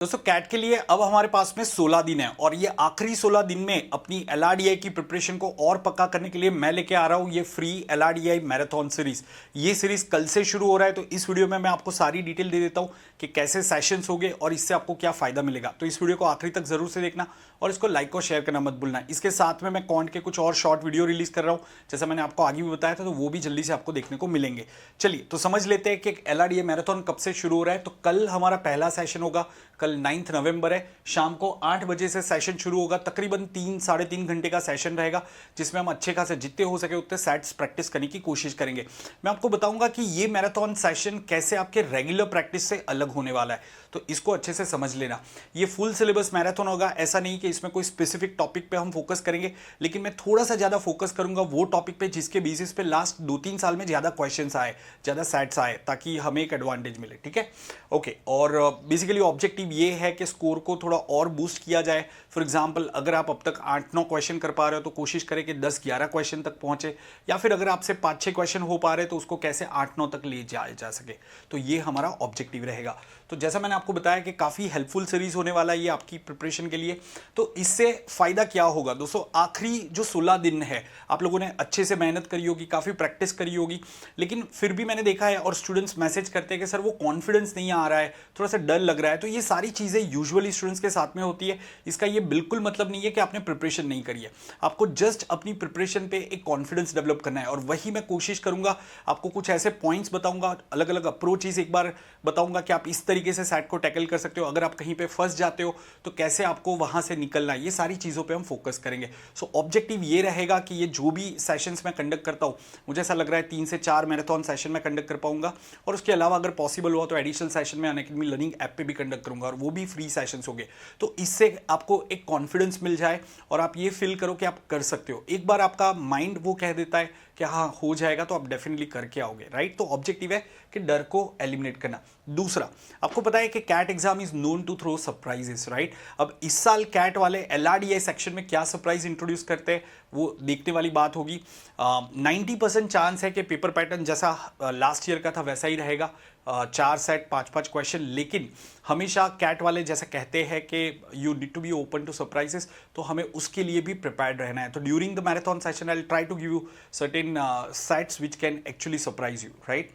दोस्तों कैट के लिए अब हमारे पास में 16 दिन है और ये आखिरी 16 दिन में अपनी एलआरडीआई की प्रिपरेशन को और पक्का करने के लिए मैं लेके आ रहा हूं ये फ्री एलआरडीआई मैराथन सीरीज। ये सीरीज कल से शुरू हो रहा है, तो इस वीडियो में मैं आपको सारी डिटेल दे देता हूं कि कैसे सेशंस होंगे और इससे आपको क्या फायदा मिलेगा। तो इस वीडियो को आखिरी तक जरूर से देखना और इसको लाइक और शेयर करना मत भूलना। इसके साथ में मैं कॉन्ट के कुछ और शॉर्ट वीडियो रिलीज कर रहा हूं, जैसा मैंने आपको आगे भी बताया था, तो वो भी जल्दी से आपको देखने को मिलेंगे। चलिए तो समझ लेते हैं कि एलआरडीआई मैराथन कब से शुरू हो रहा है। तो कल हमारा पहला सेशन होगा, कल 9 नवंबर है, शाम को 8 बजे से सेशन शुरू होगा। तकरीबन 3-3.5 घंटे का सेशन रहेगा, जिसमें हम अच्छे खासे जितने हो सके उतने सेट्स प्रैक्टिस करने की कोशिश करेंगे। मैं आपको बताऊंगा कि ये मैराथन सेशन कैसे आपके रेगुलर प्रैक्टिस से अलग होने वाला है, तो इसको अच्छे से समझ लेना। ये फुल सिलेबस मैराथन होगा, ऐसा नहीं कि इसमें कोई स्पेसिफिक टॉपिक पे हम फोकस करेंगे, लेकिन मैं थोड़ा सा ज्यादा फोकस करूंगा वो टॉपिक पे जिसके बेसिस पे लास्ट 2-3 साल में ज्यादा क्वेश्चंस आए, ज्यादा सेट्स आए, ताकि हमें एक एडवांटेज मिले। ठीक है, ओके। और बेसिकली ऑब्जेक्टिव ये है कि स्कोर को थोड़ा और बूस्ट किया जाए। फॉर एग्जांपल, अगर आप अब तक 8-9 क्वेश्चन कर पा रहे हो तो कोशिश करें कि 10-11 क्वेश्चन तक पहुंचे, या फिर अगर आपसे 5-6 क्वेश्चन हो पा रहे तो उसको कैसे 8-9 तक ले जाया जा सके। तो ये हमारा ऑब्जेक्टिव रहेगा। तो जैसा मैंने आपको बताया कि काफ़ी हेल्पफुल सीरीज होने वाला है ये आपकी प्रिपरेशन के लिए। तो इससे फायदा क्या होगा दोस्तों, आखिरी जो 16 दिन है आप लोगों ने अच्छे से मेहनत करी होगी, काफ़ी प्रैक्टिस करी होगी, लेकिन फिर भी मैंने देखा है और स्टूडेंट्स मैसेज करते हैं कि सर वो कॉन्फिडेंस नहीं आ रहा है, थोड़ा सा डर लग रहा है। तो ये सारी चीज़ें यूजुअली स्टूडेंट्स के साथ में होती है। इसका ये बिल्कुल मतलब नहीं है कि आपने प्रिपरेशन नहीं करी है, आपको जस्ट अपनी प्रिपरेशन पे एक कॉन्फिडेंस डेवलप करना है। और वही मैं कोशिश करूंगा, आपको कुछ ऐसे पॉइंट्स बताऊंगा, अलग अलग अप्रोचेस एक बार बताऊंगा कि आप इस तरीके से सेट को टैकल कर सकते हो। अगर आप कहीं पे फंस जाते हो तो कैसे आपको वहां से निकलना है, ये सारी चीज़ों पे हम फोकस करेंगे। सो ऑब्जेक्टिव ये रहेगा कि ये जो भी सेशंस मैं कंडक्ट करता हूँ, मुझे ऐसा लग रहा है 3 से 4 मैराथन सेशन में कंडक्ट कर पाऊंगा, और उसके अलावा अगर पॉसिबल हुआ तो एडिशनल सेशन में अनअकैडमी लर्निंग ऐप पे भी कंडक्ट करूंगा, और वो भी फ्री सेशंस होंगे। तो इससे आपको एक कॉन्फिडेंस मिल जाए और आप ये फील करो कि आप कर सकते हो। एक बार आपका माइंड वो कह देता है कि हाँ हो जाएगा, तो आप डेफिनेटली करके आओगे, राइट। तो ऑब्जेक्टिव है कि डर को एलिमिनेट करना। दूसरा, आपको पता है कि CAT exam is known to throw surprises, right. अब इस साल कैट वाले एलआरडीआई सेक्शन में क्या सरप्राइज इंट्रोड्यूस करते हैं वो देखने वाली बात होगी। 90% चांस है कि पेपर पैटर्न जैसा लास्ट ईयर का था वैसा ही रहेगा, 4 सेट 5-5 क्वेश्चन। लेकिन हमेशा कैट वाले जैसा कहते हैं कि you need to be open to surprises, तो हमें उसके लिए भी प्रिपेयर्ड रहना है। तो during the marathon session I will try to give you certain sets which can actually surprise you, right.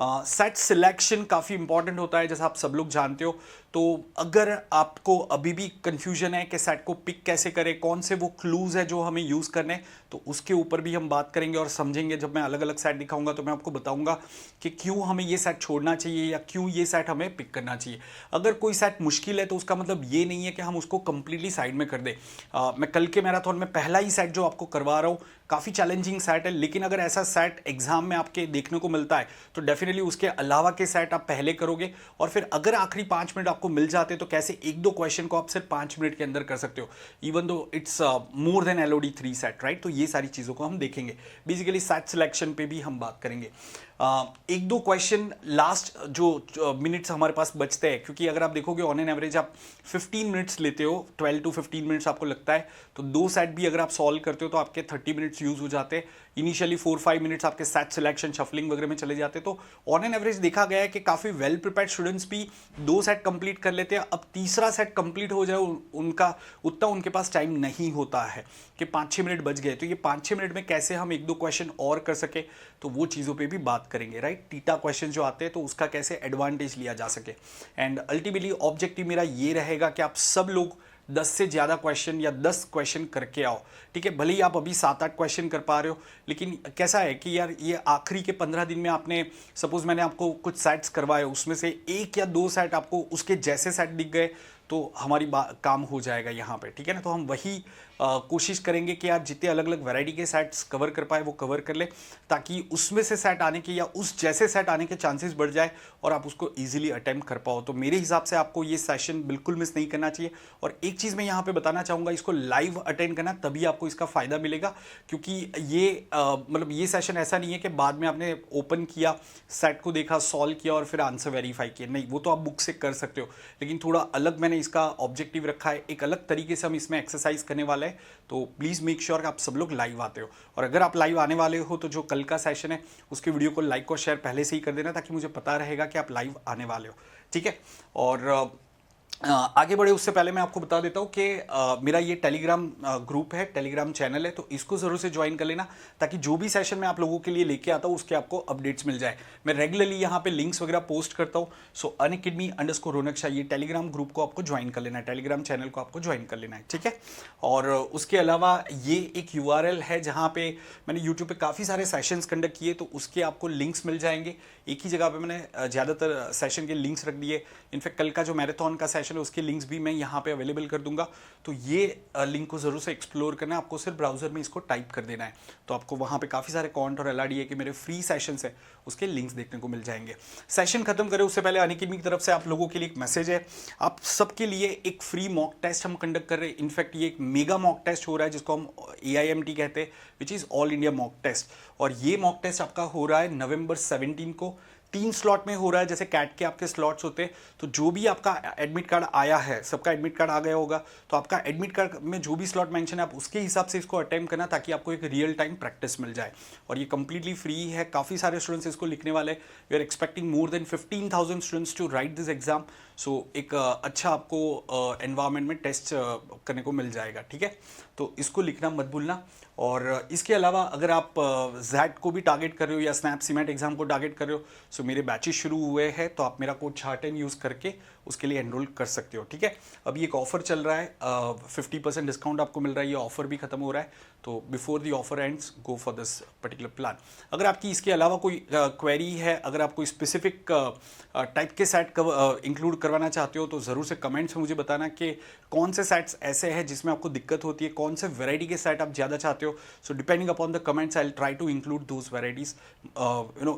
Set selection काफ़ी इंपॉर्टेंट होता है, जैसा आप सब लोग जानते हो। तो अगर आपको अभी भी कंफ्यूजन है कि सेट को पिक कैसे करें, कौन से वो क्लूज है जो हमें यूज़ करने, तो उसके ऊपर भी हम बात करेंगे और समझेंगे। जब मैं अलग अलग सेट दिखाऊंगा तो मैं आपको बताऊंगा कि क्यों हमें ये सेट छोड़ना चाहिए या क्यों ये सेट हमें पिक करना चाहिए। अगर कोई सेट मुश्किल है तो उसका मतलब ये नहीं है कि हम उसको कंप्लीटली साइड में कर दें। मैं कल के मैराथन में पहला ही सेट जो आपको करवा रहा हूँ काफ़ी चैलेंजिंग सेट है, लेकिन अगर ऐसा सेट एग्जाम में आपके देखने को मिलता है तो डेफिनेटली उसके अलावा के सेट आप पहले करोगे, और फिर अगर आखिरी 5 मिनट आपको मिल जाते तो कैसे 1-2 क्वेश्चन को आप सिर्फ 5 मिनट के अंदर कर सकते हो, even though it's more than Elodie 3 set, right. तो ये सारी चीज़ों को हम देखेंगे। बेसिकली सेट सिलेक्शन पे भी हम बात करेंगे। 1-2 क्वेश्चन लास्ट जो मिनट्स हमारे पास बचते हैं, क्योंकि अगर आप देखोगे ऑन एन एवरेज आप 15 मिनट्स लेते हो, 12 to 15 मिनट्स आपको लगता है, तो 2 सेट भी अगर आप सॉल्व करते हो तो आपके 30 मिनट्स यूज हो जाते हैं। इनिशियली 4-5 मिनट्स आपके सेट सिलेक्शन शफलिंग वगैरह में चले जाते हैं। तो ऑन एन एवरेज देखा गया है कि काफ़ी वेल प्रिपेयर्ड स्टूडेंट्स भी 2 सेट कंप्लीट कर लेते हैं। अब तीसरा सेट कंप्लीट हो जाए उनका उतना उनके पास टाइम नहीं होता है कि 5-6 मिनट बच गए, तो ये 5-6 मिनट में कैसे हम 1-2 क्वेश्चन और कर सके, तो वो चीज़ों पे भी बात करेंगे, राइट। टीटा क्वेश्चन जो आते हैं तो उसका कैसे एडवांटेज लिया जा सके। एंड अल्टीमेटली ऑब्जेक्टिव मेरा ये रहेगा कि आप सब लोग 10 से ज़्यादा क्वेश्चन या 10 क्वेश्चन करके आओ, ठीक है। भले ही आप अभी 7-8 क्वेश्चन कर पा रहे हो, लेकिन कैसा है कि यार ये आखिरी के 15 दिन में आपने सपोज मैंने आपको कुछ सेट्स करवाए, उसमें से 1 या 2 सेट आपको उसके जैसे सेट दिख गए तो हमारी काम हो जाएगा यहाँ पे, ठीक है ना। तो हम वही कोशिश करेंगे कि यार जितने अलग अलग वैरायटी के सेट्स कवर कर पाए वो कवर कर ले, ताकि उसमें से सेट आने के या उस जैसे सेट आने के चांसेस बढ़ जाए और आप उसको इजीली अटेम्प्ट कर पाओ। तो मेरे हिसाब से आपको ये सेशन बिल्कुल मिस नहीं करना चाहिए। और एक चीज़ मैं यहाँ पे बताना चाहूँगा, इसको लाइव अटेंड करना, तभी आपको इसका फ़ायदा मिलेगा। क्योंकि ये मतलब ये सेशन ऐसा नहीं है कि बाद में आपने ओपन किया, सेट को देखा, सॉल्व किया और फिर आंसर वेरीफाई किया, नहीं, वो तो आप बुक से कर सकते हो। लेकिन थोड़ा अलग मैंने इसका ऑब्जेक्टिव रखा है, एक अलग तरीके से हम इसमें एक्सरसाइज करने वाले हैं। तो प्लीज़ मेक श्योर कि आप सब लोग लाइव आते हो। और अगर आप लाइव आने वाले हो तो जो कल का सेशन है उसके वीडियो को लाइक और शेयर पहले से ही कर देना, ताकि मुझे पता रहेगा कि आप लाइव आने वाले हो, ठीक है। और आगे बढ़े उससे पहले मैं आपको बता देता हूँ कि मेरा ये टेलीग्राम ग्रुप है, टेलीग्राम चैनल है, तो इसको ज़रूर से ज्वाइन कर लेना ताकि जो भी सेशन मैं आप लोगों के लिए लेके आता हूँ उसके आपको अपडेट्स मिल जाए। मैं रेगुलरली यहाँ पे लिंक्स वगैरह पोस्ट करता हूँ। सो अनअकैडमी_रौनक शाह ये टेलीग्राम ग्रुप को आपको ज्वाइन कर लेना है, टेलीग्राम चैनल को आपको ज्वाइन कर लेना है, ठीक है। और उसके अलावा ये एक URL है जहाँ पे मैंने यूट्यूब पे काफ़ी सारे सेशंस कंडक्ट किए, तो उसके आपको लिंक्स मिल जाएंगे। एक ही जगह पे मैंने ज़्यादातर सेशन के लिंक्स रख दिए। इनफैक्ट कल का जो मैराथन का सेशन है उसके लिंक्स भी मैं यहाँ पे अवेलेबल कर दूंगा, तो ये लिंक को ज़रूर से एक्सप्लोर करना है। आपको सिर्फ ब्राउजर में इसको टाइप कर देना है, तो आपको वहाँ पे काफ़ी सारे कॉन्ट और LRDA के मेरे फ्री सेशंस है उसके लिंक्स देखने को मिल जाएंगे। सेशन खत्म करें उससे पहले अनअकैडमी की तरफ से आप लोगों के लिए एक मैसेज है। आप सबके लिए एक फ्री मॉक टेस्ट हम कंडक्ट कर रहे हैं। इनफैक्ट ये एक मेगा मॉक टेस्ट हो रहा है जिसको हम AIMT कहते हैं, which is all India mock test. और ये मॉक टेस्ट आपका हो रहा है नवंबर 17 को। 3 स्लॉट में हो रहा है, जैसे कैट के आपके स्लॉट्स होते हैं। तो जो भी आपका एडमिट कार्ड आया है, सबका एडमिट कार्ड आ गया होगा, तो आपका एडमिट कार्ड में जो भी स्लॉट मेंशन है आप उसके हिसाब से इसको अटेम्प्ट करना ताकि आपको एक रियल टाइम प्रैक्टिस मिल जाए। और ये कंप्लीटली फ्री है, काफ़ी सारे स्टूडेंट्स इसको लिखने वाले। We are expecting more than 15,000 students to write this exam. So एक अच्छा आपको एनवायरनमेंट में टेस्ट करने को मिल जाएगा, ठीक है। तो इसको लिखना मत भूलना। और इसके अलावा अगर आप जैट को भी टारगेट कर रहे हो या स्नैप सीमेट एग्जाम को टारगेट कर रहे हो, सो मेरे बैचेस शुरू हुए हैं, तो आप मेरा कोड SHAH10 यूज़ करके उसके लिए एनरोल कर सकते हो, ठीक है। अभी एक ऑफर चल रहा है, 50% डिस्काउंट आपको मिल रहा है। ये ऑफर भी खत्म हो रहा है, तो before the offer ends go for this particular plan. अगर आपकी इसके अलावा कोई क्वेरी है, अगर आप कोई स्पेसिफिक टाइप के सेट इंक्लूड करवाना चाहते हो, तो ज़रूर से कमेंट्स में मुझे बताना कि कौन से सेट्स ऐसे हैं जिसमें आपको दिक्कत होती है, कौन से वैरायटी के सेट आप ज़्यादा चाहते हो। So depending upon the comments I will try to include those varieties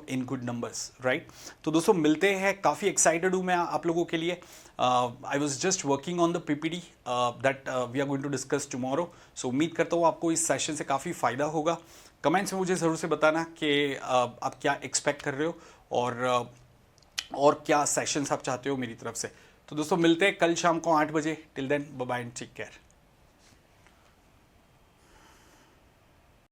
in good numbers, right. तो दोस्तों मिलते हैं, काफ़ी एक्साइटेड हूँ मैं आप लोगों के लिए। I was just working on the PPT that we are going to discuss tomorrow. So उम्मीद करता हूँ आपको इस सेशन से काफ़ी फ़ायदा होगा। कमेंट्स में मुझे ज़रूर से बताना कि आप क्या एक्सपेक्ट कर रहे हो और क्या सेशंस आप चाहते हो मेरी तरफ से। तो दोस्तों मिलते हैं कल शाम को 8 बजे। Till then bye bye and take care.